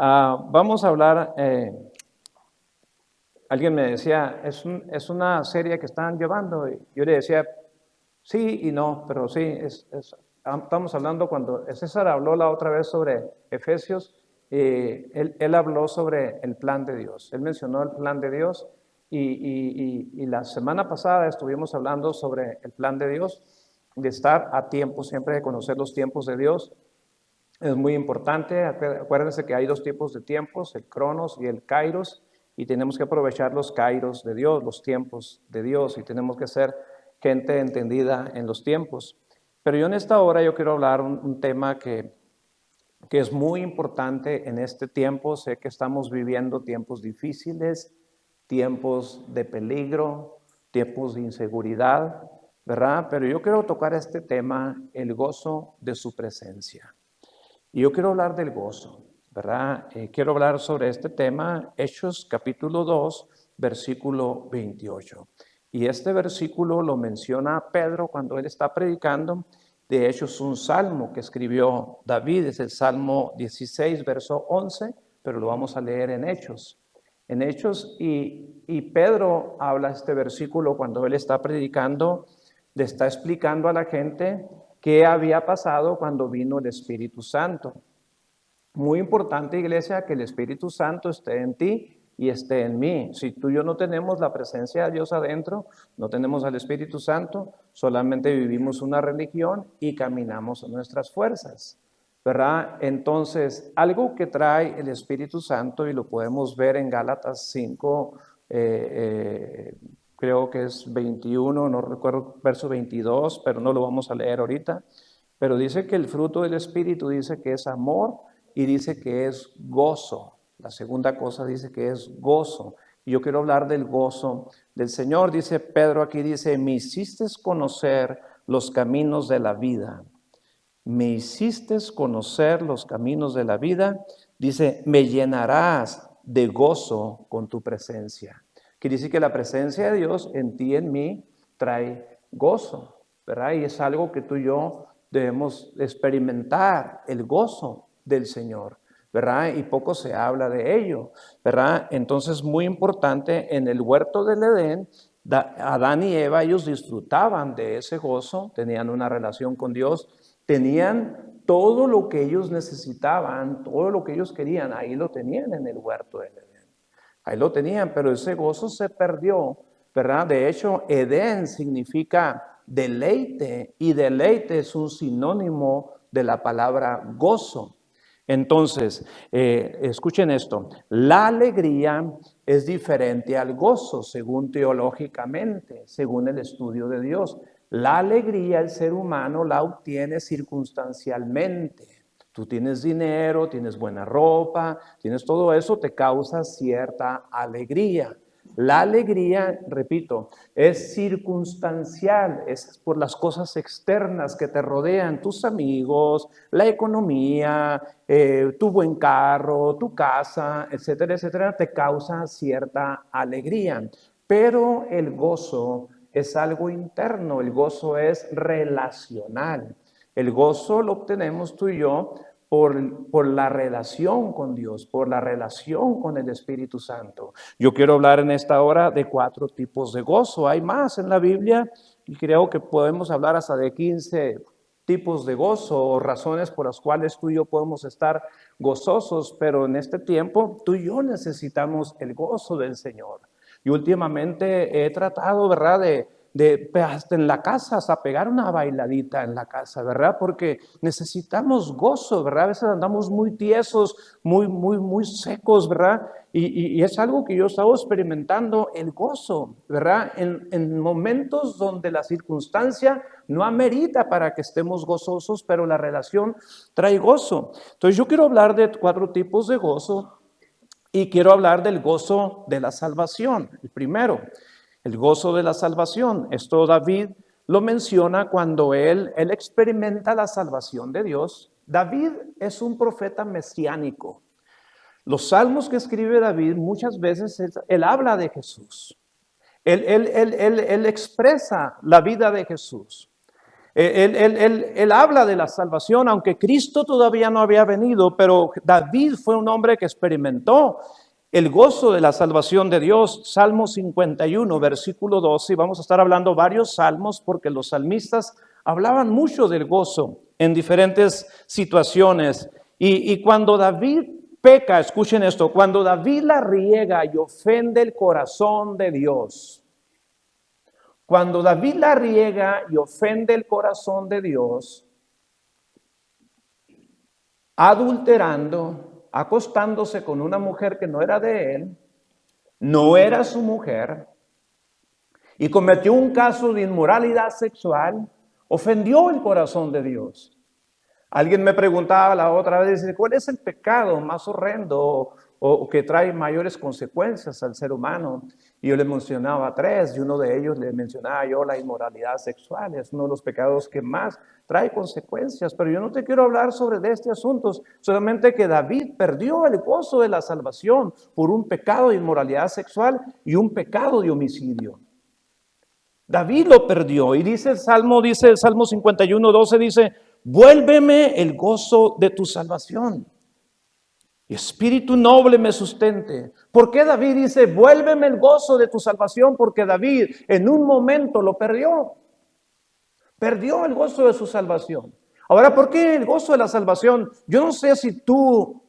Vamos a hablar, alguien me decía, es una serie que están llevando. Y yo le decía, sí y no, pero sí, estamos hablando cuando César habló la otra vez sobre Efesios, él habló sobre el plan de Dios, él mencionó el plan de Dios y la semana pasada estuvimos hablando sobre el plan de Dios, de estar a tiempo, siempre de conocer los tiempos de Dios. Es muy importante. Acuérdense que hay dos tipos de tiempos, el Cronos y el Kairos, y tenemos que aprovechar los Kairos de Dios, los tiempos de Dios, y tenemos que ser gente entendida en los tiempos. Pero yo en esta hora yo quiero hablar un tema que es muy importante en este tiempo. Sé que estamos viviendo tiempos difíciles, tiempos de peligro, tiempos de inseguridad, ¿verdad? Pero yo quiero tocar este tema, el gozo de su presencia. Y yo quiero hablar del gozo, ¿verdad? Quiero hablar sobre este tema, Hechos capítulo 2, versículo 28. Y este versículo lo menciona Pedro cuando él está predicando. De hecho, es un salmo que escribió David, es el Salmo 16, verso 11, pero lo vamos a leer en Hechos. En Hechos, y Pedro habla este versículo cuando él está predicando, le está explicando a la gente qué había pasado cuando vino el Espíritu Santo. Muy importante, iglesia, que el Espíritu Santo esté en ti y esté en mí. Si tú y yo no tenemos la presencia de Dios adentro, no tenemos al Espíritu Santo, solamente vivimos una religión y caminamos en nuestras fuerzas, ¿verdad? Entonces, algo que trae el Espíritu Santo, y lo podemos ver en Gálatas 5, creo que es 21, no recuerdo, verso 22, pero no lo vamos a leer ahorita. Pero dice que el fruto del Espíritu dice que es amor y dice que es gozo. La segunda cosa dice que es gozo. Y yo quiero hablar del gozo del Señor. Dice Pedro aquí, dice, me hiciste conocer los caminos de la vida. Me hiciste conocer los caminos de la vida. Dice, me llenarás de gozo con tu presencia. Quiere decir que la presencia de Dios en ti y en mí trae gozo, ¿verdad? Y es algo que tú y yo debemos experimentar, el gozo del Señor, ¿verdad? Y poco se habla de ello, ¿verdad? Entonces, muy importante, en el huerto del Edén, Adán y Eva, ellos disfrutaban de ese gozo, tenían una relación con Dios, tenían todo lo que ellos necesitaban, todo lo que ellos querían, ahí lo tenían en el huerto del Edén. Ahí lo tenían, pero ese gozo se perdió, ¿verdad? De hecho, Edén significa deleite y deleite es un sinónimo de la palabra gozo. Entonces, escuchen esto, la alegría es diferente al gozo, según teológicamente, según el estudio de Dios. La alegría el ser humano la obtiene circunstancialmente. Tú tienes dinero, tienes buena ropa, tienes todo eso, te causa cierta alegría. La alegría, repito, es circunstancial, es por las cosas externas que te rodean, tus amigos, la economía, tu buen carro, tu casa, etcétera, etcétera, te causa cierta alegría. Pero el gozo es algo interno, el gozo es relacional. El gozo lo obtenemos tú y yo por la relación con Dios, por la relación con el Espíritu Santo. Yo quiero hablar en esta hora de 4 tipos de gozo. Hay más en la Biblia y creo que podemos hablar hasta de 15 tipos de gozo o razones por las cuales tú y yo podemos estar gozosos, pero en este tiempo tú y yo necesitamos el gozo del Señor. Y últimamente he tratado, ¿verdad?, hasta en la casa, hasta pegar una bailadita en la casa, ¿verdad? Porque necesitamos gozo, ¿verdad? A veces andamos muy tiesos, muy secos, ¿verdad? Y es algo que yo he estado experimentando, el gozo, ¿verdad? En momentos donde la circunstancia no amerita para que estemos gozosos, pero la relación trae gozo. Entonces yo quiero hablar de 4 tipos de gozo. Y quiero hablar del gozo de la salvación. El primero, el gozo de la salvación. Esto David lo menciona cuando él experimenta la salvación de Dios. David es un profeta mesiánico. Los salmos que escribe David muchas veces él habla de Jesús. Él expresa la vida de Jesús. Él habla de la salvación, aunque Cristo todavía no había venido, pero David fue un hombre que experimentó el gozo de la salvación de Dios. Salmo 51, versículo 12, y vamos a estar hablando varios salmos porque los salmistas hablaban mucho del gozo en diferentes situaciones. Y cuando David peca, escuchen esto, cuando David la riega y ofende el corazón de Dios, cuando David la riega y ofende el corazón de Dios, adulterando, acostándose con una mujer que no era de él, no era su mujer, y cometió un caso de inmoralidad sexual, ofendió el corazón de Dios. Alguien me preguntaba la otra vez, dice, ¿cuál es el pecado más horrendo o que trae mayores consecuencias al ser humano? Y yo le mencionaba 3, y uno de ellos le mencionaba yo la inmoralidad sexual. Es uno de los pecados que más trae consecuencias, pero yo no te quiero hablar sobre este asunto, solamente que David perdió el gozo de la salvación por un pecado de inmoralidad sexual y un pecado de homicidio. David lo perdió, y dice el Salmo 51, 12, dice, vuélveme el gozo de tu salvación, y espíritu noble me sustente. ¿Por qué David dice, vuélveme el gozo de tu salvación? Porque David en un momento lo perdió. Perdió el gozo de su salvación. Ahora, ¿por qué el gozo de la salvación? Yo no sé si tú,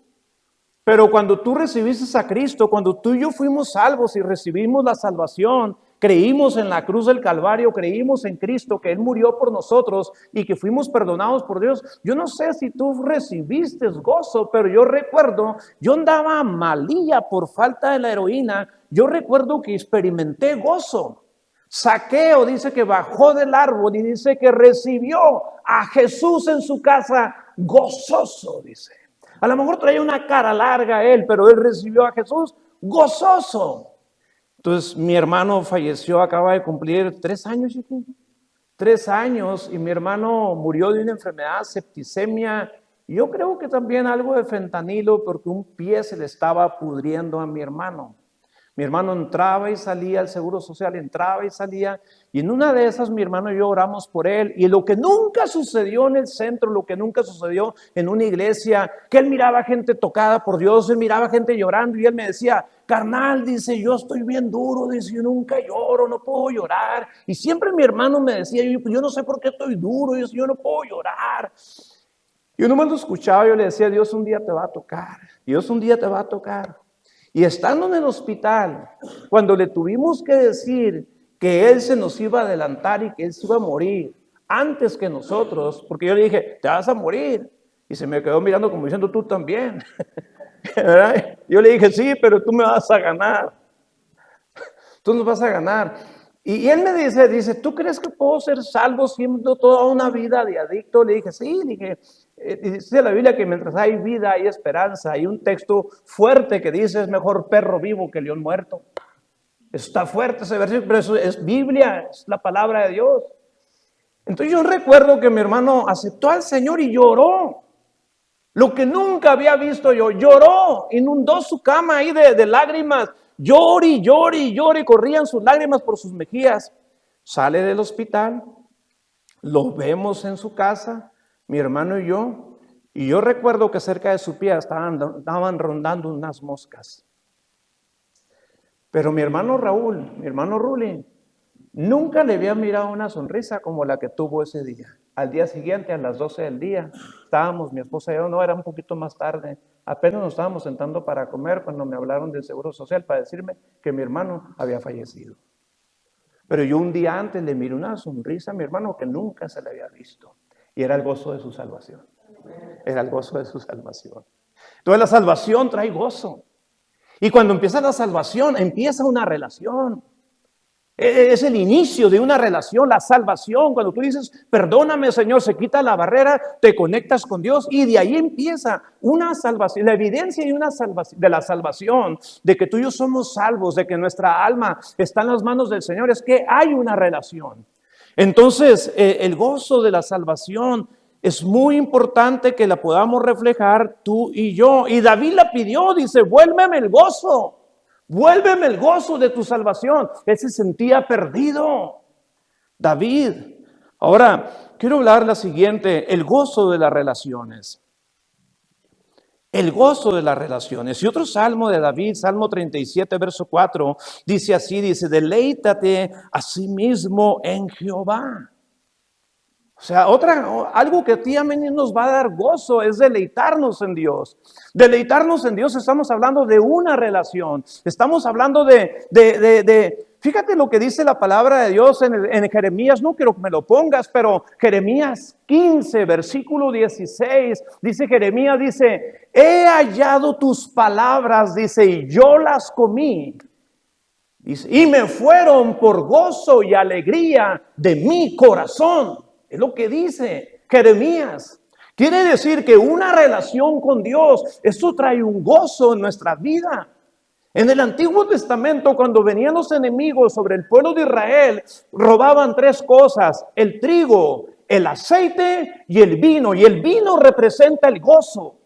pero cuando tú recibiste a Cristo, cuando tú y yo fuimos salvos y recibimos la salvación, creímos en la cruz del Calvario, creímos en Cristo, que Él murió por nosotros y que fuimos perdonados por Dios. Yo no sé si tú recibiste gozo, pero yo recuerdo, yo andaba malilla por falta de la heroína. Yo recuerdo que experimenté gozo. Zaqueo dice que bajó del árbol y dice que recibió a Jesús en su casa gozoso, dice. A lo mejor traía una cara larga él, pero él recibió a Jesús gozoso. Entonces, mi hermano falleció, acaba de cumplir 3 años, 3 años, y mi hermano murió de una enfermedad, septicemia. Y yo creo que también algo de fentanilo, porque un pie se le estaba pudriendo a mi hermano. Mi hermano entraba y salía, el Seguro Social entraba y salía, y en una de esas mi hermano y yo oramos por él, y lo que nunca sucedió en el centro, lo que nunca sucedió en una iglesia, que él miraba gente tocada por Dios, él miraba gente llorando, y él me decía, carnal, dice, yo estoy bien duro, dice, yo nunca lloro, no puedo llorar, y siempre mi hermano me decía, yo no sé por qué estoy duro, yo no puedo llorar. Yo nomás lo escuchaba, yo le decía, Dios un día te va a tocar, Dios un día te va a tocar. Y estando en el hospital, cuando le tuvimos que decir que él se nos iba a adelantar y que él se iba a morir antes que nosotros, porque yo le dije, te vas a morir. Y se me quedó mirando como diciendo, tú también. Yo le dije, sí, pero tú me vas a ganar. Tú nos vas a ganar. Y él me dice, ¿tú crees que puedo ser salvo siendo toda una vida de adicto? Le dije, sí, dice la Biblia que mientras hay vida hay esperanza. Hay un texto fuerte que dice, es mejor perro vivo que león muerto. Está fuerte ese versículo, pero eso es Biblia, es la palabra de Dios. Entonces yo recuerdo que mi hermano aceptó al Señor y lloró. Lo que nunca había visto yo, lloró, inundó su cama ahí de lágrimas. Llore, llore, llore, corrían sus lágrimas por sus mejillas. Sale del hospital, lo vemos en su casa, mi hermano y yo recuerdo que cerca de su pie estaban rondando unas moscas. Pero mi hermano Ruli, nunca le había mirado una sonrisa como la que tuvo ese día. Al día siguiente, a las 12 del día, estábamos, mi esposa y yo, no, era un poquito más tarde, apenas nos estábamos sentando para comer cuando me hablaron del Seguro Social para decirme que mi hermano había fallecido. Pero yo un día antes le miré una sonrisa a mi hermano que nunca se le había visto, y era el gozo de su salvación. Era el gozo de su salvación. Entonces la salvación trae gozo. Y cuando empieza la salvación, empieza una relación. Es el inicio de una relación, la salvación. Cuando tú dices, perdóname, Señor, se quita la barrera, te conectas con Dios y de ahí empieza una salvación. La evidencia de la salvación, de que tú y yo somos salvos, de que nuestra alma está en las manos del Señor, es que hay una relación. Entonces, el gozo de la salvación es muy importante que la podamos reflejar tú y yo. Y David la pidió, dice, vuélveme el gozo. Vuélveme el gozo de tu salvación. Él se sentía perdido. David, Ahora, quiero hablar la siguiente, el gozo de las relaciones. El gozo de las relaciones. Y otro salmo de David, Salmo 37, verso 4, dice así, dice, deleítate a sí mismo en Jehová. O sea, algo que a ti y a mí nos va a dar gozo es deleitarnos en Dios. Deleitarnos en Dios, estamos hablando de una relación. Estamos hablando fíjate lo que dice la palabra de Dios en Jeremías, no quiero que me lo pongas, pero Jeremías 15, versículo 16, dice Jeremías, dice, he hallado tus palabras, dice, y yo las comí. Dice, y me fueron por gozo y alegría de mi corazón. Es lo que dice Jeremías. Quiere decir que una relación con Dios, eso trae un gozo en nuestra vida. En el Antiguo Testamento, cuando venían los enemigos sobre el pueblo de Israel, robaban tres cosas: el trigo, el aceite y el vino. Y el vino representa el gozo.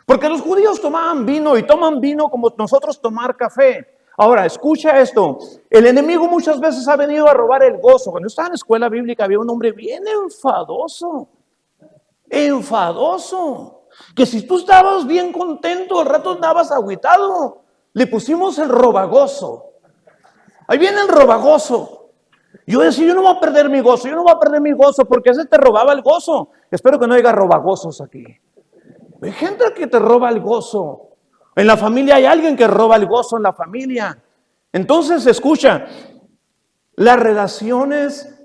Porque los judíos tomaban vino y toman vino como nosotros tomar café. Ahora, escucha esto. El enemigo muchas veces ha venido a robar el gozo. Cuando yo estaba en la escuela bíblica había un hombre bien enfadoso. Que si tú estabas bien contento, al rato andabas agüitado. Le pusimos el robagoso. Ahí viene el robagoso. Yo decía, yo no voy a perder mi gozo, porque ese te robaba el gozo. Espero que no haya robagosos aquí. Hay gente que te roba el gozo. En la familia hay alguien que roba el gozo en la familia. Entonces, escucha, las relaciones,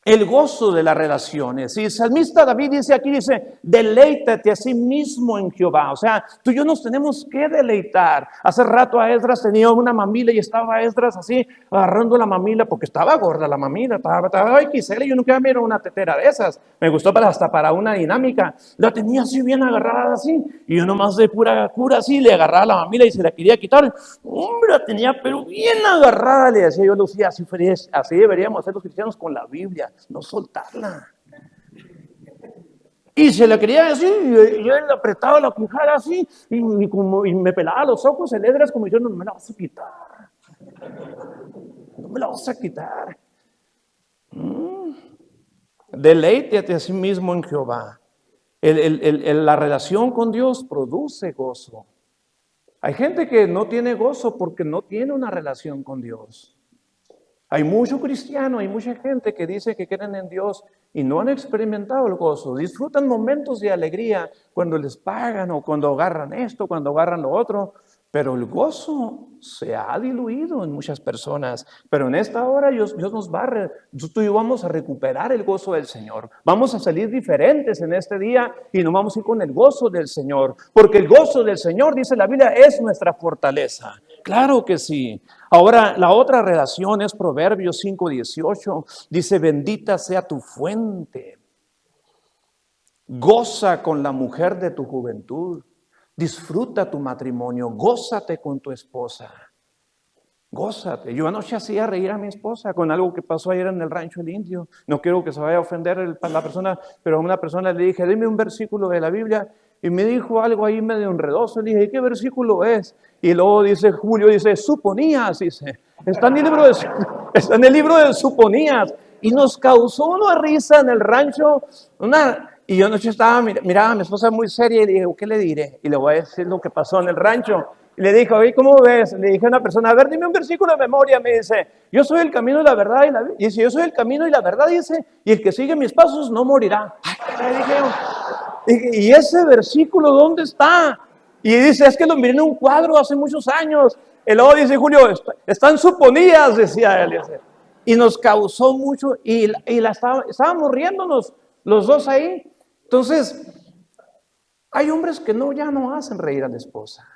el gozo de las relaciones. Y el salmista David dice aquí, dice, deleítate a sí mismo en Jehová. O sea, tú y yo nos tenemos que deleitar. Hace rato a Esdras tenía una mamila y estaba Esdras así, agarrando la mamila, porque estaba gorda la mamila, estaba XL, yo nunca me era una tetera de esas. Me gustó hasta para una dinámica. La tenía así bien agarrada así, y yo nomás de pura cura así, le agarraba la mamila y se la quería quitar. Hombre, la tenía pero bien agarrada, le decía yo, Lucía, así deberíamos hacer los cristianos con la Biblia. No soltarla. Y se la quería así, y yo le apretaba la quijada así, y me pelaba los ojos, el Esdras como yo, no me la vas a quitar. No me la vas a quitar. Deleítate a sí mismo en Jehová. La relación con Dios produce gozo. Hay gente que no tiene gozo porque no tiene una relación con Dios. Hay mucho cristiano, hay mucha gente que dice que creen en Dios y no han experimentado el gozo. Disfrutan momentos de alegría cuando les pagan o cuando agarran esto, cuando agarran lo otro. Pero el gozo se ha diluido en muchas personas. Pero en esta hora Dios nos tú y yo vamos a recuperar el gozo del Señor. Vamos a salir diferentes en este día y nos vamos a ir con el gozo del Señor. Porque el gozo del Señor, dice la Biblia, es nuestra fortaleza. Claro que sí. Ahora, la otra relación es Proverbios 5:18. Dice, bendita sea tu fuente. Goza con la mujer de tu juventud. Disfruta tu matrimonio. Gózate con tu esposa. Gózate. Yo anoche hacía reír a mi esposa con algo que pasó ayer en el rancho del Indio. No quiero que se vaya a ofender la persona, pero a una persona le dije, dime un versículo de la Biblia. Y me dijo algo ahí medio enredoso. Le dije, ¿qué versículo es? Y luego dice Julio, dice, suponías, dice. Está en el libro de suponías. Y nos causó una risa en el rancho. Y yo anoche miraba a mi esposa muy seria y le dije, ¿qué le diré? Y le voy a decir lo que pasó en el rancho. Y le dije, oye, ¿cómo ves? Le dije a una persona, a ver, dime un versículo de memoria. Me dice, yo soy el camino y la verdad. Y dice, yo soy el camino y la verdad, dice, y el que sigue mis pasos no morirá. Ay, dije, ¿y ese versículo dónde está? Y dice, es que lo miré en un cuadro hace muchos años. Y luego dice Julio, están suponías, decía él. Y nos causó mucho, y estábamos riéndonos los dos ahí. Entonces, hay hombres que ya no hacen reír a la esposa.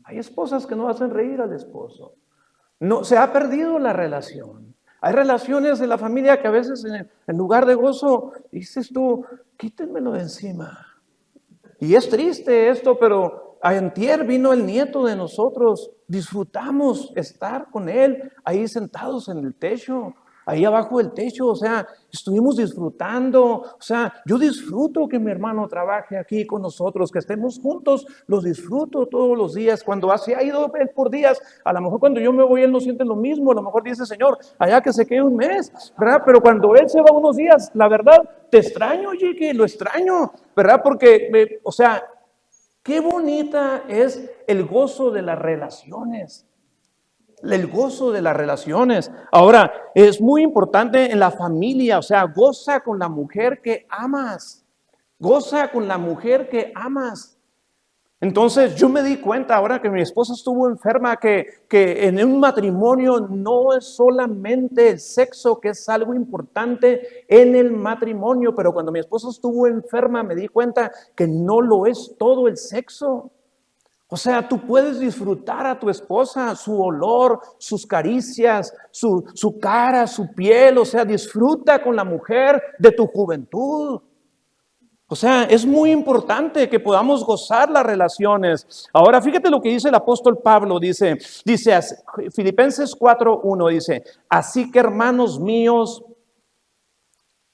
Hay esposas que no hacen reír al esposo. No, se ha perdido la relación. Hay relaciones en la familia que a veces en lugar de gozo, dices tú, quítenmelo de encima. Y es triste esto, pero antier vino el nieto de nosotros. Disfrutamos estar con él ahí sentados en el techo. ahí abajo del techo, o sea, estuvimos disfrutando, o sea, yo disfruto que mi hermano trabaje aquí con nosotros, que estemos juntos, los disfruto todos los días. Cuando se ha ido él por días, a lo mejor cuando yo me voy él no siente lo mismo, a lo mejor dice, Señor, allá que se quede un mes, ¿verdad? Pero cuando él se va unos días, la verdad, te extraño, oye, que lo extraño, ¿verdad? Porque, o sea, qué bonita es el gozo de las relaciones. El gozo de las relaciones. Ahora, es muy importante en la familia, o sea, goza con la mujer que amas. Goza con la mujer que amas. Entonces yo me di cuenta ahora que mi esposa estuvo enferma que en un matrimonio no es solamente el sexo que es algo importante en el matrimonio, pero cuando mi esposa estuvo enferma me di cuenta que no lo es todo el sexo. O sea, tú puedes disfrutar a tu esposa, su olor, sus caricias, su cara, su piel. O sea, disfruta con la mujer de tu juventud. O sea, es muy importante que podamos gozar las relaciones. Ahora, fíjate lo que dice el apóstol Pablo. Dice Filipenses 4:1, dice, así que hermanos míos,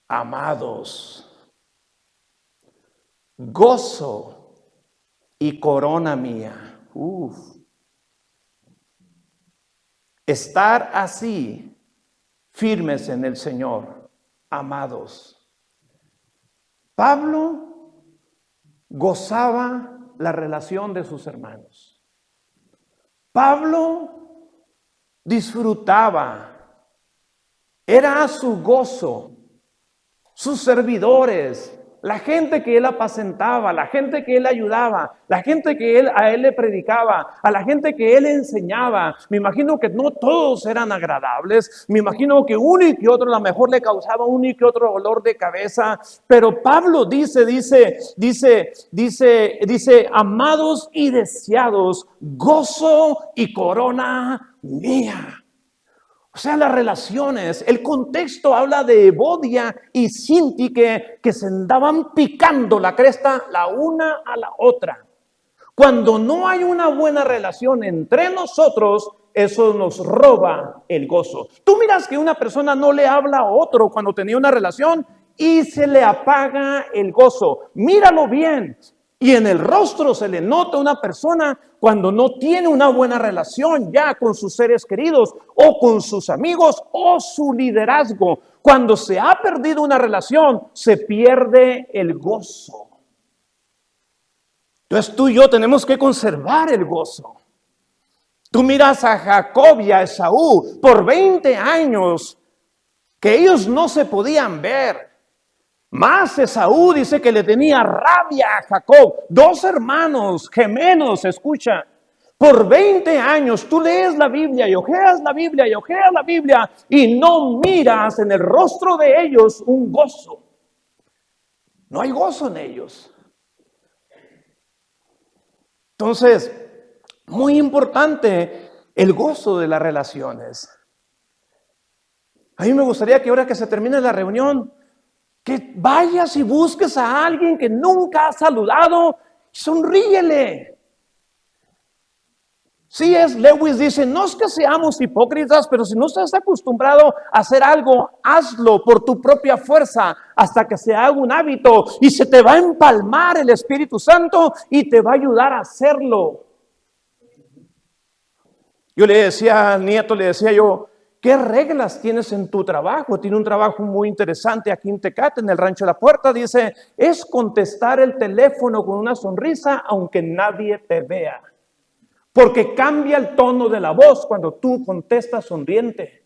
amados, gozo y corona mía. Estar así, firmes en el Señor, amados. Pablo gozaba la relación de sus hermanos. Pablo disfrutaba, era su gozo, sus servidores, la gente que él apacentaba, la gente que él ayudaba, la gente que a él le predicaba, a la gente que él enseñaba. Me imagino que no todos eran agradables, me imagino que uno y que otro a lo mejor le causaba uno y que otro dolor de cabeza, pero Pablo dice, amados y deseados, gozo y corona mía. O sea, las relaciones, el contexto habla de Evodia y Síntique que se andaban picando la cresta la una a la otra. Cuando no hay una buena relación entre nosotros, eso nos roba el gozo. Tú miras que una persona no le habla a otro cuando tenía una relación y se le apaga el gozo. Míralo bien. Y en el rostro se le nota a una persona cuando no tiene una buena relación ya con sus seres queridos o con sus amigos o su liderazgo. Cuando se ha perdido una relación, se pierde el gozo. Entonces tú y yo tenemos que conservar el gozo. Tú miras a Jacob y a Esaú por 20 años que ellos no se podían ver. Más Esaú dice que le tenía rabia a Jacob. 2 hermanos gemelos, escucha. Por 20 años tú lees la Biblia y ojeas la Biblia y ojeas la Biblia y no miras en el rostro de ellos un gozo. No hay gozo en ellos. Entonces, muy importante el gozo de las relaciones. A mí me gustaría que ahora que se termine la reunión, que vayas y busques a alguien que nunca has saludado, sonríele. C.S. Lewis dice, no es que seamos hipócritas, pero si no estás acostumbrado a hacer algo, hazlo por tu propia fuerza hasta que se haga un hábito y se te va a empalmar el Espíritu Santo y te va a ayudar a hacerlo. Yo le decía al nieto, ¿qué reglas tienes en tu trabajo? Tiene un trabajo muy interesante aquí en Tecate, en el Rancho de la Puerta. Dice, es contestar el teléfono con una sonrisa aunque nadie te vea. Porque cambia el tono de la voz cuando tú contestas sonriente.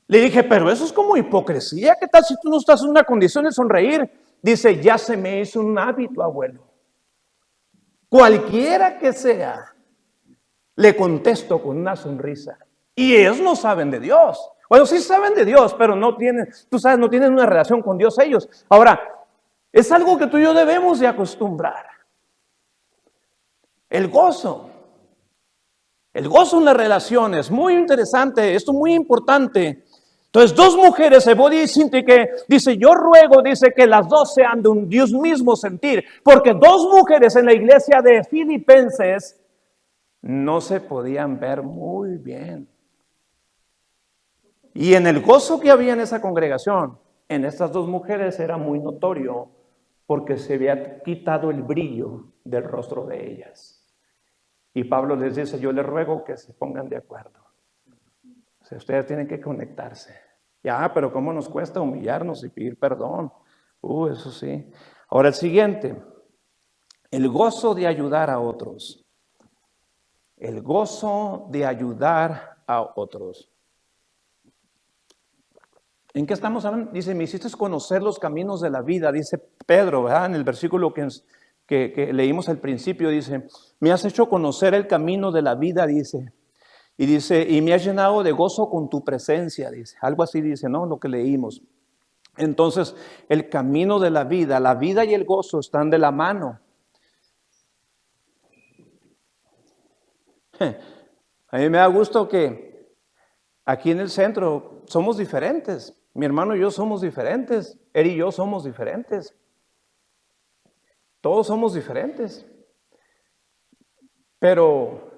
Le dije, pero eso es como hipocresía. ¿Qué tal si tú no estás en una condición de sonreír? Dice, ya se me hizo un hábito, abuelo. Cualquiera que sea, le contesto con una sonrisa. Y ellos no saben de Dios. Bueno, sí saben de Dios, pero no tienen, tú sabes, no tienen una relación con Dios ellos. Ahora, es algo que tú y yo debemos de acostumbrar. El gozo en las relaciones, muy interesante, esto es muy importante. Entonces, 2 mujeres, Evodia y Síntique, dice, yo ruego, dice, que las 2 sean de un Dios mismo sentir, porque 2 mujeres en la iglesia de Filipenses no se podían ver muy bien. Y en el gozo que había en esa congregación, en estas dos mujeres era muy notorio porque se había quitado el brillo del rostro de ellas. Y Pablo les dice, yo les ruego que se pongan de acuerdo. O sea, ustedes tienen que conectarse. Ya, pero ¿cómo nos cuesta humillarnos y pedir perdón? Eso sí. Ahora el siguiente, el gozo de ayudar a otros. El gozo de ayudar a otros. ¿En qué estamos hablando? Dice, me hiciste conocer los caminos de la vida, dice Pedro, ¿verdad? En el versículo que leímos al principio, dice, me has hecho conocer el camino de la vida, dice. Y dice, y me has llenado de gozo con tu presencia, dice. Algo así dice, ¿no? Lo que leímos. Entonces, el camino de la vida y el gozo están de la mano. A mí me da gusto que aquí en el centro somos diferentes. Mi hermano y yo somos diferentes. Él y yo somos diferentes. Todos somos diferentes. Pero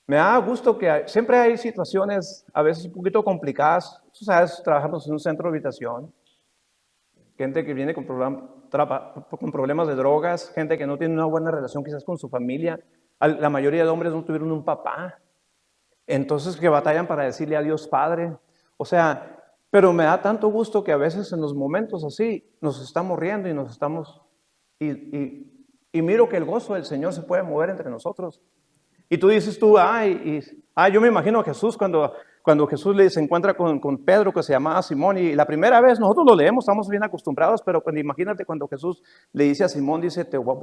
me da gusto que siempre hay situaciones a veces un poquito complicadas. Tú sabes, trabajamos en un centro de habitación. Gente que viene con problemas de drogas, gente que no tiene una buena relación quizás con su familia. La mayoría de hombres no tuvieron un papá. Entonces que batallan para decirle a Dios Padre. O sea, pero me da tanto gusto que a veces en los momentos así nos estamos riendo y nos estamos... Y miro que el gozo del Señor se puede mover entre nosotros. Y tú dices yo me imagino a Jesús cuando Jesús se encuentra con Pedro, que se llamaba Simón, y la primera vez nosotros lo leemos, estamos bien acostumbrados, pero imagínate cuando Jesús le dice a Simón, dice, te voy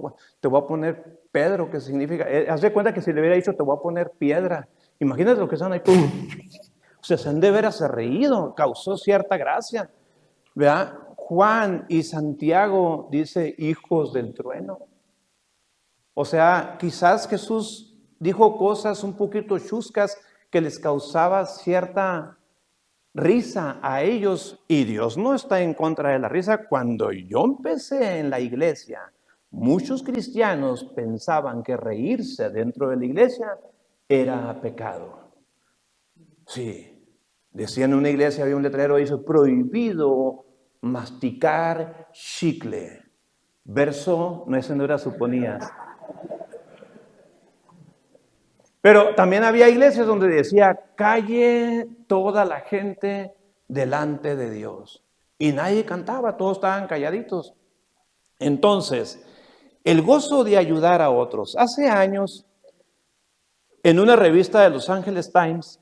a poner Pedro, que significa, haz de cuenta que si le hubiera dicho, te voy a poner piedra, imagínate lo que están ahí, ¡pum! O sea, se han de veras reído, causó cierta gracia, ¿verdad? Juan y Santiago dice, hijos del trueno. O sea, quizás Jesús dijo cosas un poquito chuscas que les causaba cierta risa a ellos, y Dios no está en contra de la risa. Cuando yo empecé en la iglesia, muchos cristianos pensaban que reírse dentro de la iglesia era pecado. Sí, decían en una iglesia, había un letrero, dice, prohibido masticar chicle. Verso, no, ese no era suponías. Pero también había iglesias donde decía, calle toda la gente delante de Dios. Y nadie cantaba, todos estaban calladitos. Entonces, el gozo de ayudar a otros. Hace años, en una revista de Los Angeles Times,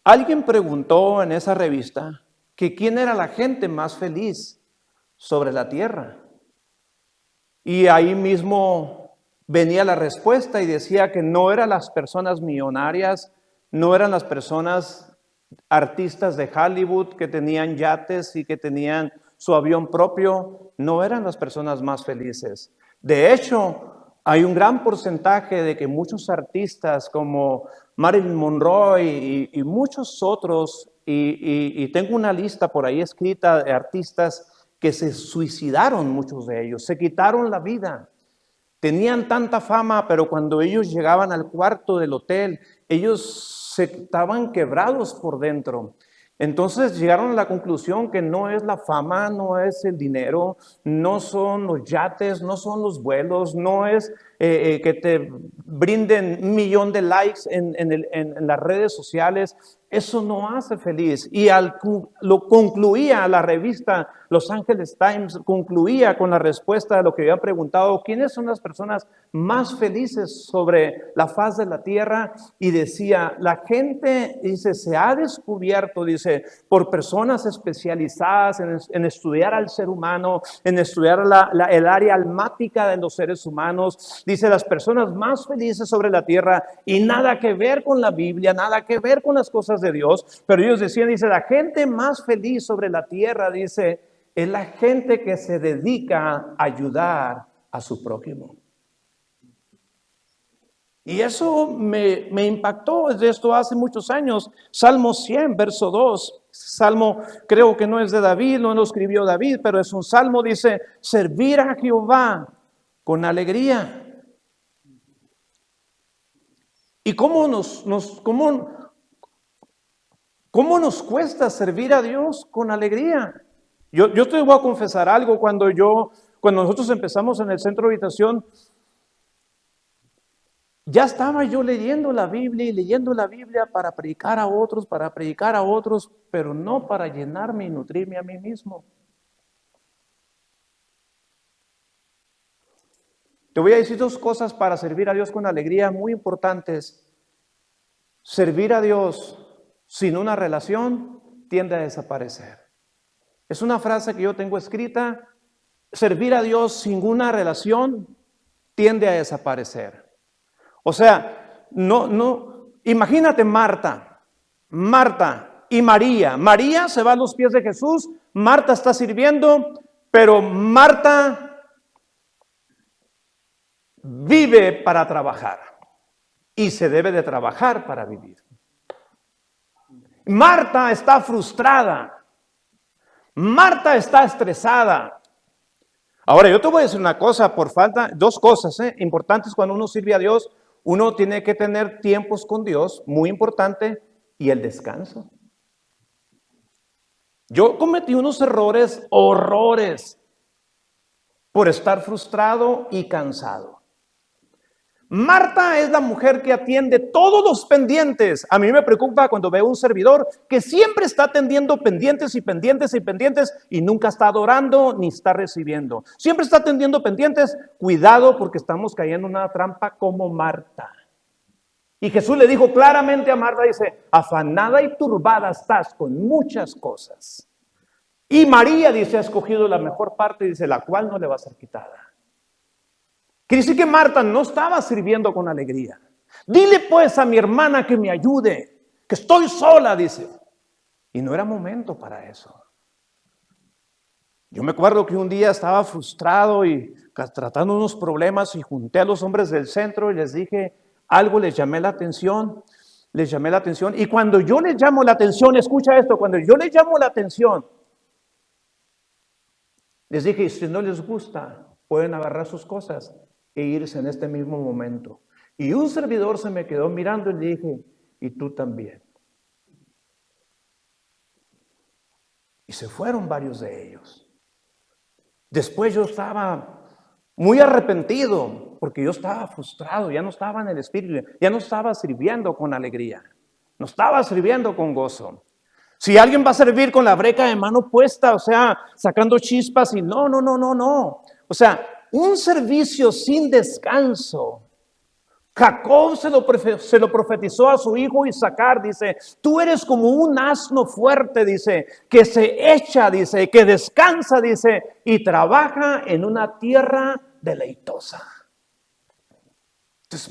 alguien preguntó en esa revista que quién era la gente más feliz sobre la tierra. Y ahí mismo venía la respuesta y decía que no eran las personas millonarias, no eran las personas artistas de Hollywood que tenían yates y que tenían su avión propio, no eran las personas más felices. De hecho, hay un gran porcentaje de que muchos artistas como Marilyn Monroe y muchos otros, y tengo una lista por ahí escrita de artistas que se suicidaron, muchos de ellos, se quitaron la vida. Tenían tanta fama, pero cuando ellos llegaban al cuarto del hotel, ellos se estaban quebrados por dentro. Entonces llegaron a la conclusión que no es la fama, no es el dinero, no son los yates, no son los vuelos, no es que te brinden 1,000,000 de likes en las redes sociales. Eso no hace feliz. Y lo concluía la revista Los Angeles Times, concluía con la respuesta de lo que había preguntado, ¿quiénes son las personas más felices sobre la faz de la tierra? Y decía, la gente, dice, se ha descubierto, dice, por personas especializadas en estudiar al ser humano, en estudiar el área almática de los seres humanos. Dice, las personas más felices sobre la tierra, y nada que ver con la Biblia, nada que ver con las cosas de Dios, pero ellos decían, dice, la gente más feliz sobre la tierra, dice, es la gente que se dedica a ayudar a su prójimo. Y eso me impactó desde esto hace muchos años. Salmo 100, verso 2. Salmo creo que no es de David, no lo escribió David, pero es un salmo, dice, servir a Jehová con alegría. ¿Y cómo nos cuesta servir a Dios con alegría? Yo te voy a confesar algo. Cuando nosotros empezamos en el centro de habitación, ya estaba yo leyendo la Biblia y leyendo la Biblia para predicar a otros, pero no para llenarme y nutrirme a mí mismo. Te voy a decir dos cosas para servir a Dios con alegría muy importantes. Servir a Dios sin una relación tiende a desaparecer. Es una frase que yo tengo escrita. Servir a Dios sin una relación tiende a desaparecer. O sea, imagínate Marta y María. María se va a los pies de Jesús, Marta está sirviendo, pero Marta vive para trabajar y se debe de trabajar para vivir. Marta está frustrada. Marta está estresada. Ahora, yo te voy a decir una cosa, dos cosas importantes cuando uno sirve a Dios. Uno tiene que tener tiempos con Dios, muy importante, y el descanso. Yo cometí unos horrores, por estar frustrado y cansado. Marta es la mujer que atiende todos los pendientes. A mí me preocupa cuando veo un servidor que siempre está atendiendo pendientes y nunca está adorando ni está recibiendo. Siempre está atendiendo pendientes. Cuidado, porque estamos cayendo en una trampa como Marta. Y Jesús le dijo claramente a Marta, dice, afanada y turbada estás con muchas cosas. Y María, dice, ha escogido la mejor parte, dice, la cual no le va a ser quitada. Quiere decir que Marta no estaba sirviendo con alegría. Dile pues a mi hermana que me ayude, que estoy sola, dice. Y no era momento para eso. Yo me acuerdo que un día estaba frustrado y tratando unos problemas y junté a los hombres del centro y les dije algo, les llamé la atención. Y cuando yo les llamo la atención, escucha esto, cuando yo les llamo la atención, les dije, si no les gusta, pueden agarrar sus cosas e irse en este mismo momento. Y un servidor se me quedó mirando y le dije, y tú también. Y se fueron varios de ellos. Después yo estaba muy arrepentido porque yo estaba frustrado, ya no estaba en el espíritu, ya no estaba sirviendo con alegría, no estaba sirviendo con gozo. Si alguien va a servir con la breca de mano puesta, o sea, sacando chispas y no. O sea, un servicio sin descanso. Jacob se lo profetizó a su hijo Isaacar, dice, tú eres como un asno fuerte, dice, que se echa, dice, que descansa, dice, y trabaja en una tierra deleitosa. Es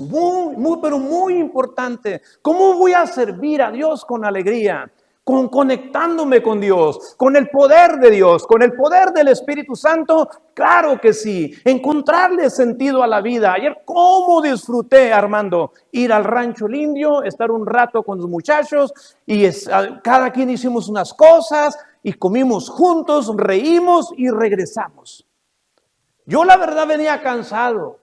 pero muy importante. ¿Cómo voy a servir a Dios con alegría? Conectándome con Dios, con el poder de Dios, con el poder del Espíritu Santo. Claro que sí, encontrarle sentido a la vida. Ayer cómo disfruté, Armando, ir al rancho El Indio, estar un rato con los muchachos y cada quien hicimos unas cosas y comimos juntos, reímos y regresamos. Yo la verdad venía cansado,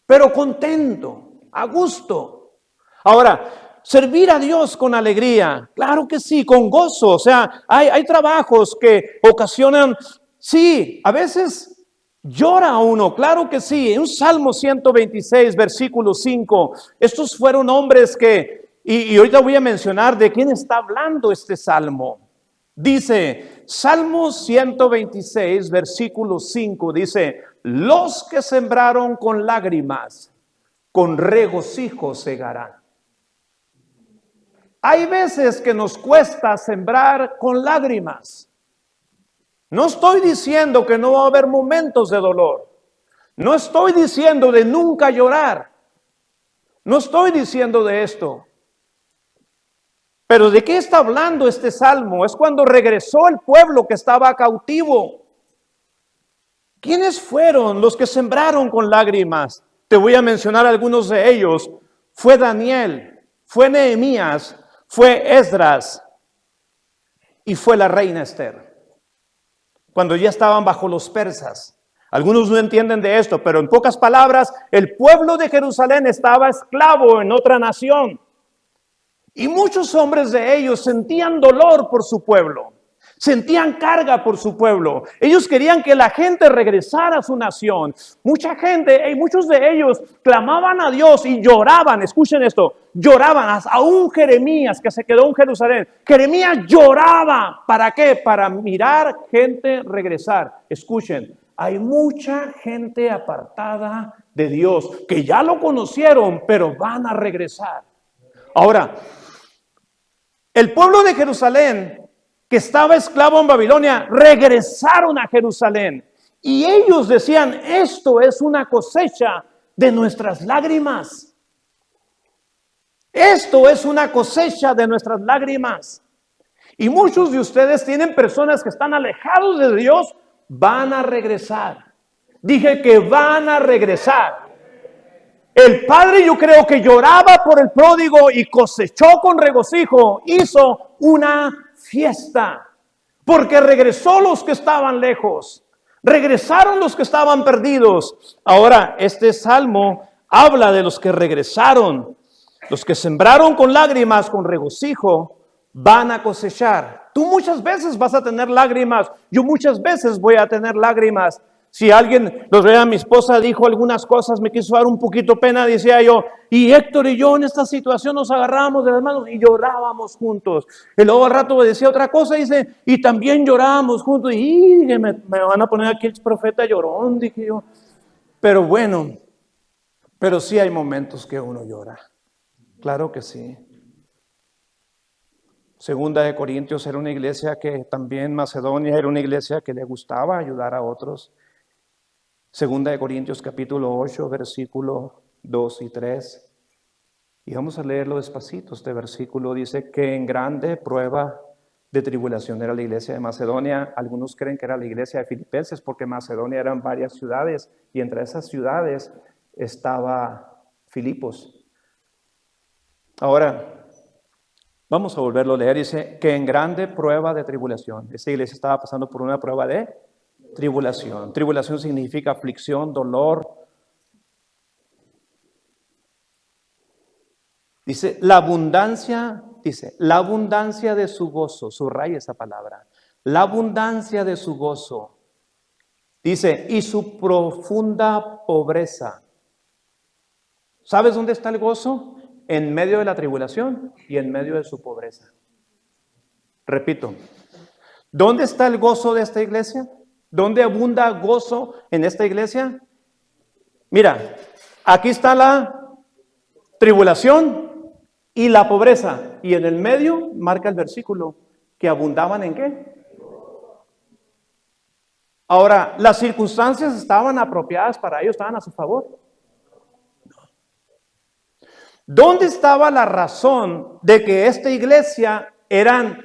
pero contento, a gusto. Ahora, servir a Dios con alegría, claro que sí, con gozo. O sea, hay trabajos que ocasionan, sí, a veces llora uno, claro que sí. En un Salmo 126, versículo 5, estos fueron hombres y ahorita voy a mencionar de quién está hablando este Salmo. Dice, Salmo 126, versículo 5, dice, los que sembraron con lágrimas, con regocijo segarán. Hay veces que nos cuesta sembrar con lágrimas. No estoy diciendo que no va a haber momentos de dolor. No estoy diciendo de nunca llorar. No estoy diciendo de esto. Pero ¿de qué está hablando este salmo? Es cuando regresó el pueblo que estaba cautivo. ¿Quiénes fueron los que sembraron con lágrimas? Te voy a mencionar algunos de ellos. Fue Daniel, fue Nehemías, fue Esdras y fue la reina Esther. Cuando ya estaban bajo los persas. Algunos no entienden de esto, pero en pocas palabras, el pueblo de Jerusalén estaba esclavo en otra nación. Y muchos hombres de ellos sentían dolor por su pueblo, sentían carga por su pueblo. Ellos querían que la gente regresara a su nación. Mucha gente, y muchos de ellos clamaban a Dios y lloraban. Escuchen esto, lloraban. Aún Jeremías, que se quedó en Jerusalén, Jeremías lloraba. ¿Para qué? Para mirar gente regresar. Escuchen, hay mucha gente apartada de Dios que ya lo conocieron, pero van a regresar. Ahora, el pueblo de Jerusalén, que estaba esclavo en Babilonia, regresaron a Jerusalén. Y ellos decían, esto es una cosecha de nuestras lágrimas. Esto es una cosecha de nuestras lágrimas. Y muchos de ustedes tienen personas que están alejados de Dios, van a regresar. Dije que van a regresar. El padre, yo creo que lloraba por el pródigo y cosechó con regocijo, hizo una fiesta, porque regresó los que estaban lejos, regresaron los que estaban perdidos. Ahora, este salmo habla de los que regresaron, los que sembraron con lágrimas, con regocijo, van a cosechar. Tú muchas veces vas a tener lágrimas, yo muchas veces voy a tener lágrimas. Si alguien, los vea, mi esposa dijo algunas cosas, me quiso dar un poquito pena, decía yo, y Héctor y yo en esta situación nos agarrábamos de las manos y llorábamos juntos. Y luego al rato me decía otra cosa, dice, y también llorábamos juntos. Y me van a poner aquí el profeta llorón, dije yo. Pero bueno, pero sí hay momentos que uno llora. Claro que sí. Segunda de Corintios era una iglesia que también, Macedonia era una iglesia que le gustaba ayudar a otros. Segunda de Corintios capítulo 8, versículo 2 y 3. Y vamos a leerlo despacito. Este versículo dice que en grande prueba de tribulación era la iglesia de Macedonia. Algunos creen que era la iglesia de Filipenses porque Macedonia eran varias ciudades y entre esas ciudades estaba Filipos. Ahora, vamos a volverlo a leer. Dice que en grande prueba de tribulación. Esta iglesia estaba pasando por una prueba de tribulación. Tribulación significa aflicción, dolor. Dice, la abundancia de su gozo, subraya esa palabra, la abundancia de su gozo. Dice, y su profunda pobreza. ¿Sabes dónde está el gozo? En medio de la tribulación y en medio de su pobreza. Repito, ¿dónde está el gozo de esta iglesia? ¿Dónde abunda gozo en esta iglesia? Mira, aquí está la tribulación y la pobreza. Y en el medio marca el versículo que abundaban ¿en qué? Ahora, ¿las circunstancias estaban apropiadas para ellos? ¿Estaban a su favor? No. ¿Dónde estaba la razón de que esta iglesia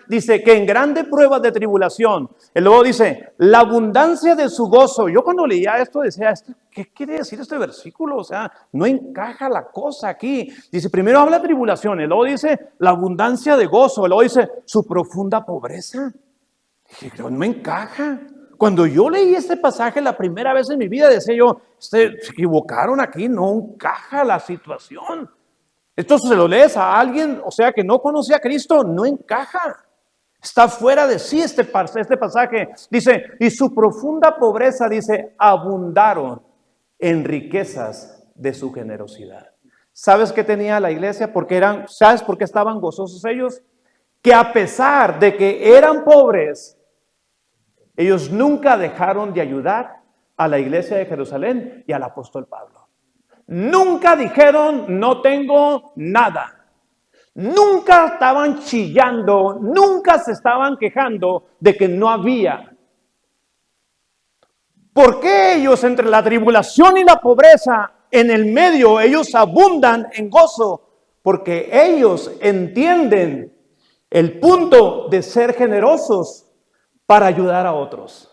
dice que en grande prueba de tribulación? Y luego dice, la abundancia de su gozo. Yo cuando leía esto decía, ¿qué quiere decir este versículo? O sea, no encaja la cosa aquí. Dice, primero habla de tribulación, y luego dice la abundancia de gozo, y luego dice su profunda pobreza. Dije, no me encaja. Cuando yo leí este pasaje la primera vez en mi vida, decía yo, se equivocaron aquí, no encaja la situación. Esto se lo lees a alguien, o sea, que no conoce a Cristo, no encaja. Está fuera de sí este pasaje. Dice, y su profunda pobreza, dice, abundaron en riquezas de su generosidad. ¿Sabes qué tenía la iglesia? ¿Sabes por qué estaban gozosos ellos? Que a pesar de que eran pobres, ellos nunca dejaron de ayudar a la iglesia de Jerusalén y al apóstol Pablo. Nunca dijeron, no tengo nada. Nunca estaban chillando, nunca se estaban quejando de que no había. ¿Por qué ellos entre la tribulación y la pobreza, en el medio, ellos abundan en gozo? Porque ellos entienden el punto de ser generosos para ayudar a otros.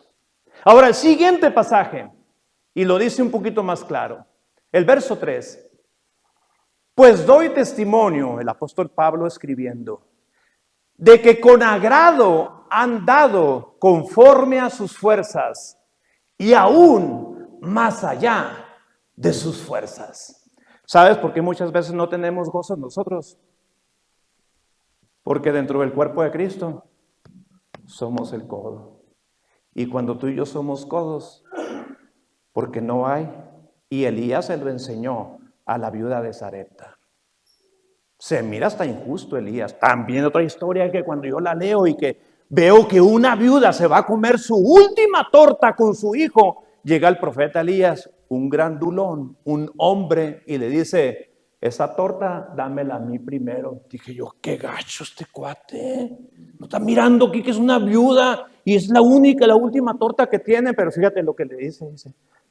Ahora, el siguiente pasaje, y lo dice un poquito más claro. El verso 3, pues doy testimonio, el apóstol Pablo escribiendo, de que con agrado han dado conforme a sus fuerzas y aún más allá de sus fuerzas. ¿Sabes por qué muchas veces no tenemos gozo nosotros? Porque dentro del cuerpo de Cristo somos el codo. Y cuando tú y yo somos codos, porque no hay, y Elías se lo enseñó a la viuda de Sarepta. Se mira hasta injusto Elías. También otra historia que cuando yo la leo y que veo que una viuda se va a comer su última torta con su hijo, llega el profeta Elías, un grandulón, un hombre, y le dice, esa torta dámela a mí primero. Dije yo, qué gacho este cuate. No está mirando aquí que es una viuda y es la última torta que tiene, pero fíjate lo que le dice.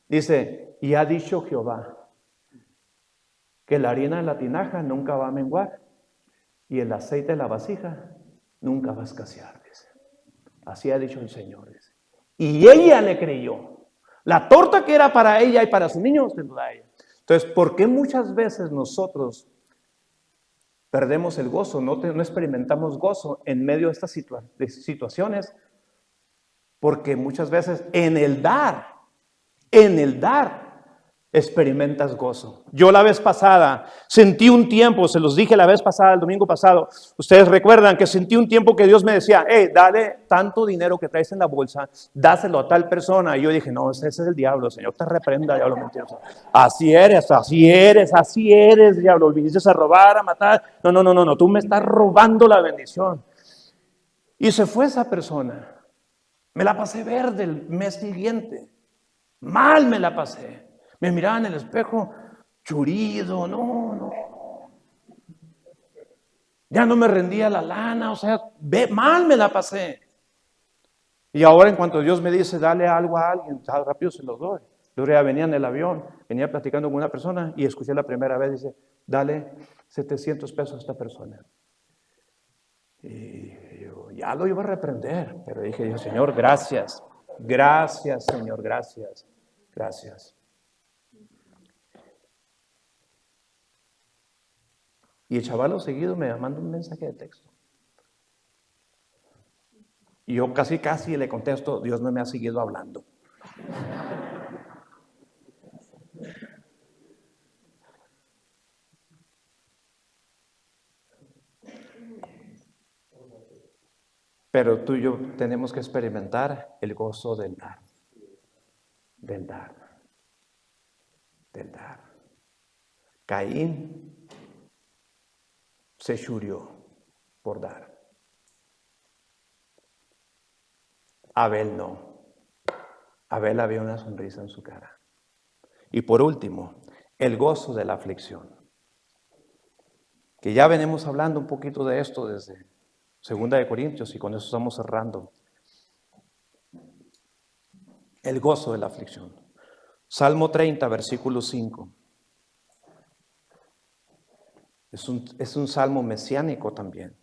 Dice, y ha dicho Jehová, que la harina de la tinaja nunca va a menguar y el aceite de la vasija nunca va a escasear, dice. Así ha dicho el Señor, dice. Y ella le creyó. La torta que era para ella y para su niño se lo da a ella. Entonces, ¿por qué muchas veces nosotros perdemos el gozo? No experimentamos gozo en medio de estas situaciones, porque muchas veces en el dar, experimentas gozo. Yo la vez pasada sentí un tiempo, se los dije la vez pasada, el domingo pasado, ustedes recuerdan que sentí un tiempo que Dios me decía, dale tanto dinero que traes en la bolsa, dáselo a tal persona. Y yo dije, no, ese es el diablo, Señor te reprenda, diablo mentiroso. Así eres, diablo, viniste a robar, a matar. No, tú me estás robando la bendición. Y se fue esa persona. Me la pasé verde el mes siguiente. Mal me la pasé. Me miraba en el espejo, churido, no. Ya no me rendía la lana, o sea, mal me la pasé. Y ahora en cuanto Dios me dice, dale algo a alguien, rápido se los doy. Yo ya venía en el avión, venía platicando con una persona y escuché la primera vez, dice, dale 700 pesos a esta persona. Y yo ya lo iba a reprender, pero dije yo, Señor, gracias, Señor, gracias. Y el chaval seguido me manda un mensaje de texto. Y yo casi le contesto, Dios no me ha seguido hablando. Pero tú y yo tenemos que experimentar el gozo del dar. Caín se churió por dar. Abel no. Abel había una sonrisa en su cara. Y por último, el gozo de la aflicción. Que ya venimos hablando un poquito de esto desde 2 Corintios y con eso estamos cerrando. El gozo de la aflicción. Salmo 30, versículo 5. Es un salmo mesiánico también.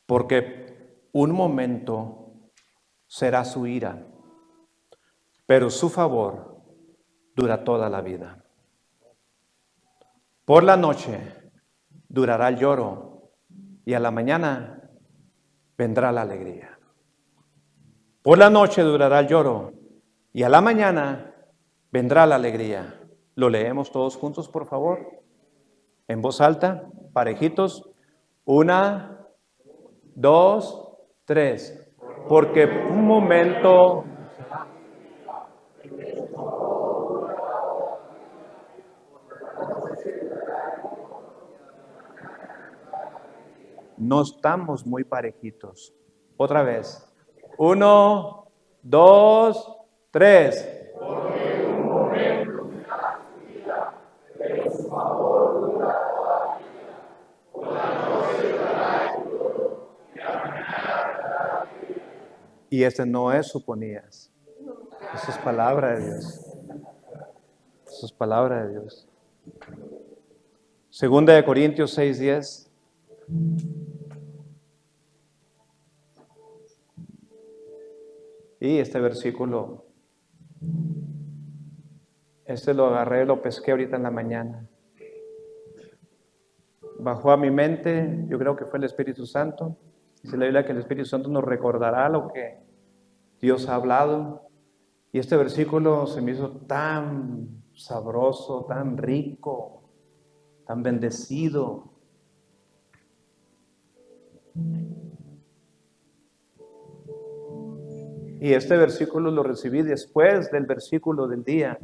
Porque un momento será su ira, pero su favor dura toda la vida. Por la noche durará el lloro y a la mañana vendrá la alegría. Por la noche durará el lloro y a la mañana vendrá la alegría. ¿Lo leemos todos juntos, por favor? En voz alta, parejitos. 1, 2, 3. Porque un momento no estamos muy parejitos. Otra vez. 1, 2, 3. Porque un momento pero su favor dura toda la vida. Por la noche dará el lloro y a la mañana vendrá la alegría. Y ese no es suponías. Eso es palabra de Dios. Eso es palabra de Dios. 2 Corintios 6:10. Y este versículo, lo agarré, lo pesqué ahorita en la mañana. Bajó a mi mente, yo creo que fue el Espíritu Santo. Dice la Biblia que el Espíritu Santo nos recordará lo que Dios ha hablado. Y este versículo se me hizo tan sabroso, tan rico, tan bendecido. Y este versículo lo recibí después del versículo del día.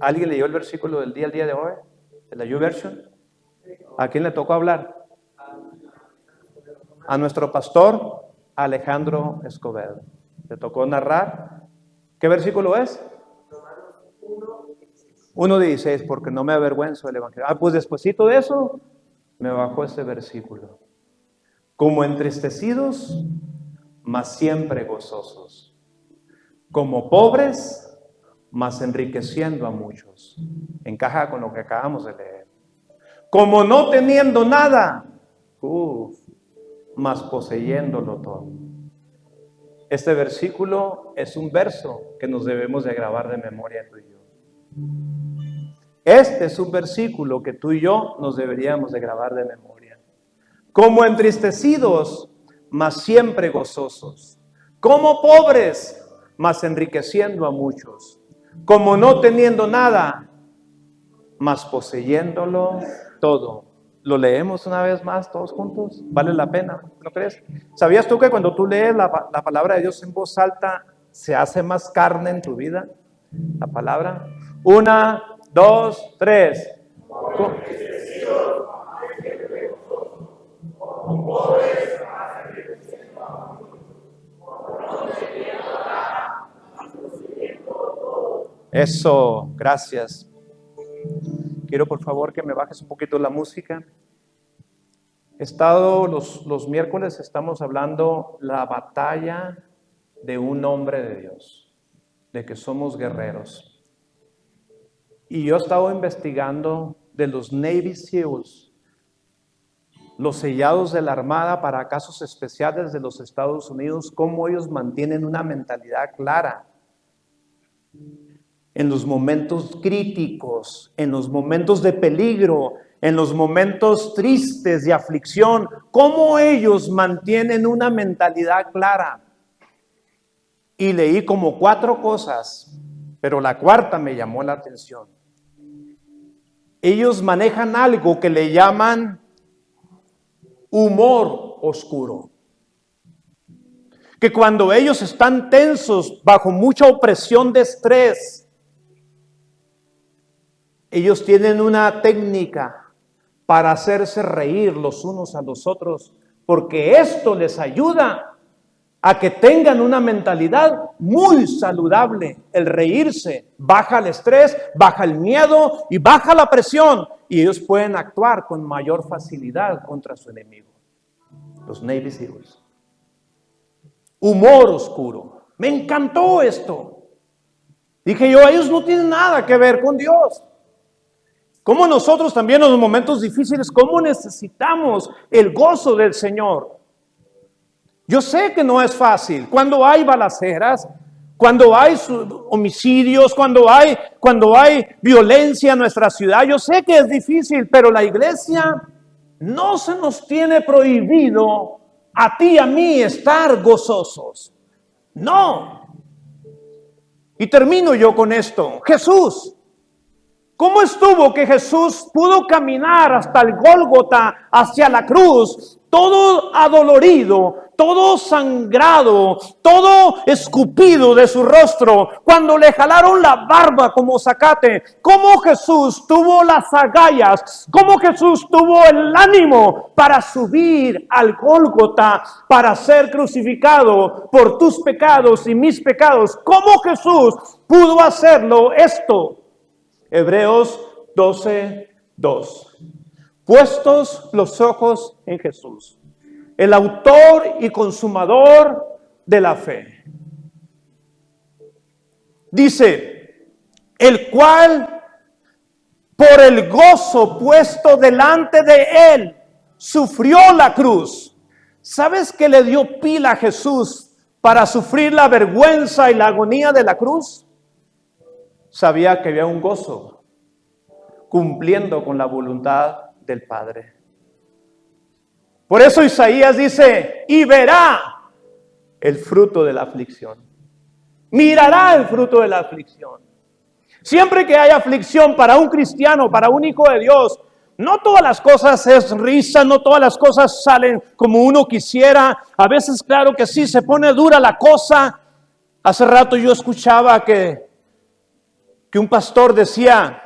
¿Alguien leyó el versículo del día el día de hoy? ¿De la YouVersion? ¿A quién le tocó hablar? A nuestro pastor Alejandro Escobedo. Le tocó narrar. ¿Qué versículo es? 1:16, porque no me avergüenzo del evangelio. Pues despuesito de eso me bajó este versículo. Como entristecidos, mas siempre gozosos. Como pobres, mas enriqueciendo a muchos. Encaja con lo que acabamos de leer. Como no teniendo nada, mas poseyéndolo todo. Este versículo es un verso que nos debemos de grabar de memoria tú y yo. Este es un versículo que tú y yo nos deberíamos de grabar de memoria. Como entristecidos, mas siempre gozosos. Como pobres, mas enriqueciendo a muchos. Como no teniendo nada, mas poseyéndolo todo. ¿Lo leemos una vez más todos juntos? ¿Vale la pena? ¿No crees? ¿Sabías tú que cuando tú lees la palabra de Dios en voz alta, se hace más carne en tu vida? La palabra. 1, 2, 3. Eso, gracias. Quiero por favor que me bajes un poquito la música. He estado los miércoles, estamos hablando la batalla de un hombre de Dios, de que somos guerreros. Y yo he estado investigando de los Navy SEALs, los sellados de la Armada para casos especiales de los Estados Unidos, cómo ellos mantienen una mentalidad clara en los momentos críticos, en los momentos de peligro, en los momentos tristes de aflicción, cómo ellos mantienen una mentalidad clara. Y leí como 4 cosas, pero la cuarta me llamó la atención. Ellos manejan algo que le llaman humor oscuro. Que cuando ellos están tensos, bajo mucha opresión de estrés, ellos tienen una técnica para hacerse reír los unos a los otros, porque esto les ayuda a que tengan una mentalidad muy saludable. El reírse baja el estrés, baja el miedo y baja la presión, y ellos pueden actuar con mayor facilidad contra su enemigo. Los Navy SEALs. Humor oscuro. Me encantó esto. Dije yo, ellos no tienen nada que ver con Dios. Como nosotros también en los momentos difíciles, cómo necesitamos el gozo del Señor. Yo sé que no es fácil. Cuando hay balaceras, cuando hay homicidios, cuando hay violencia en nuestra ciudad, yo sé que es difícil, pero la iglesia no se nos tiene prohibido a ti y a mí estar gozosos. No. Y termino yo con esto. Jesús. ¿Cómo estuvo que Jesús pudo caminar hasta el Gólgota, hacia la cruz, todo adolorido, todo sangrado, todo escupido de su rostro, cuando le jalaron la barba como zacate? ¿Cómo Jesús tuvo las agallas? ¿Cómo Jesús tuvo el ánimo para subir al Gólgota, para ser crucificado por tus pecados y mis pecados? ¿Cómo Jesús pudo hacerlo esto? Hebreos 12:2. Puestos los ojos en Jesús, el autor y consumador de la fe. Dice, el cual por el gozo puesto delante de él sufrió la cruz. ¿Sabes qué le dio pila a Jesús para sufrir la vergüenza y la agonía de la cruz? Sabía que había un gozo cumpliendo con la voluntad del Padre. Por eso Isaías dice, y verá el fruto de la aflicción. Mirará el fruto de la aflicción. Siempre que hay aflicción para un cristiano, para un hijo de Dios, no todas las cosas es risa, no todas las cosas salen como uno quisiera. A veces, claro que sí, se pone dura la cosa. Hace rato yo escuchaba que un pastor decía,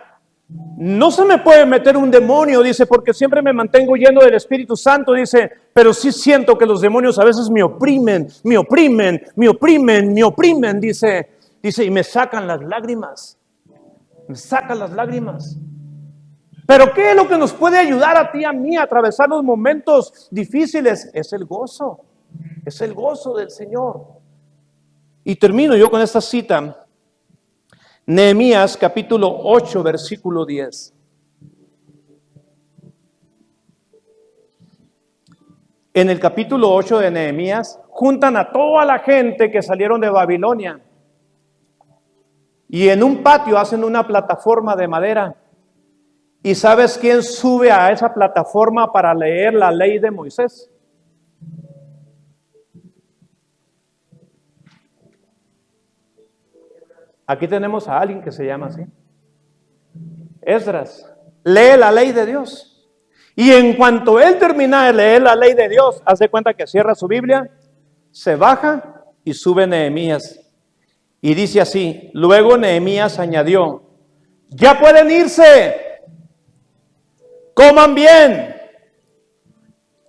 no se me puede meter un demonio, dice, porque siempre me mantengo lleno del Espíritu Santo, dice, pero sí siento que los demonios a veces me oprimen, dice, y me sacan las lágrimas. Pero ¿qué es lo que nos puede ayudar a ti y a mí a atravesar los momentos difíciles? Es el gozo del Señor. Y termino yo con esta cita, Nehemías capítulo 8, versículo 10. En el capítulo 8 de Nehemías, juntan a toda la gente que salieron de Babilonia. Y en un patio hacen una plataforma de madera. ¿Y sabes quién sube a esa plataforma para leer la ley de Moisés? Aquí tenemos a alguien que se llama así. Esdras. Lee la ley de Dios. Y en cuanto él termina de leer la ley de Dios, hace cuenta que cierra su Biblia, se baja y sube Nehemías. Y dice así, luego Nehemías añadió, ya pueden irse, coman bien,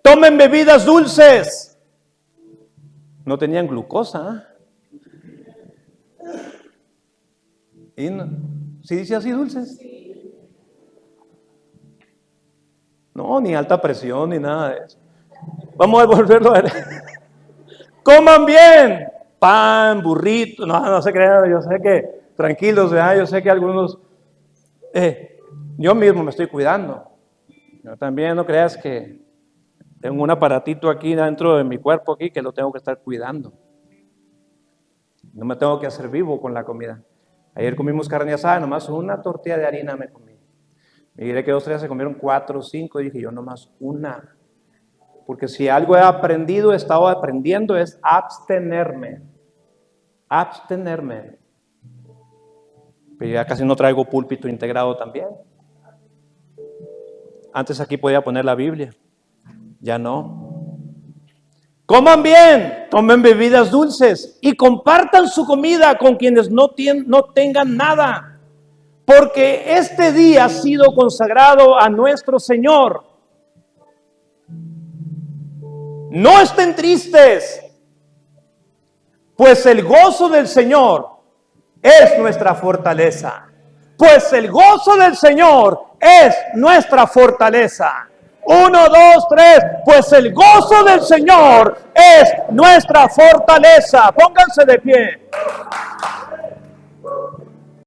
tomen bebidas dulces. No tenían glucosa, ¿Y no? ¿Sí dice así dulces? No, ni alta presión, ni nada de eso. Vamos a volverlo a ver. Coman bien. Pan, burrito. No se crean, yo sé que, tranquilos, ¿verdad? Yo sé que algunos, yo mismo me estoy cuidando. Yo también no creas que tengo un aparatito aquí dentro de mi cuerpo aquí que lo tengo que estar cuidando. No me tengo que hacer vivo con la comida. Ayer comimos carne asada, nomás una tortilla de harina me comí. Me diré que 2 días se comieron 4 o 5 y dije yo nomás una. Porque si algo he aprendido, he estado aprendiendo es abstenerme. Pero ya casi no traigo púlpito integrado también. Antes aquí podía poner la Biblia, ya no. Coman bien, tomen bebidas dulces y compartan su comida con quienes no tengan nada, porque este día ha sido consagrado a nuestro Señor. No estén tristes, pues el gozo del Señor es nuestra fortaleza. Pues el gozo del Señor es nuestra fortaleza. 1, 2, 3, pues el gozo del Señor es nuestra fortaleza. Pónganse de pie.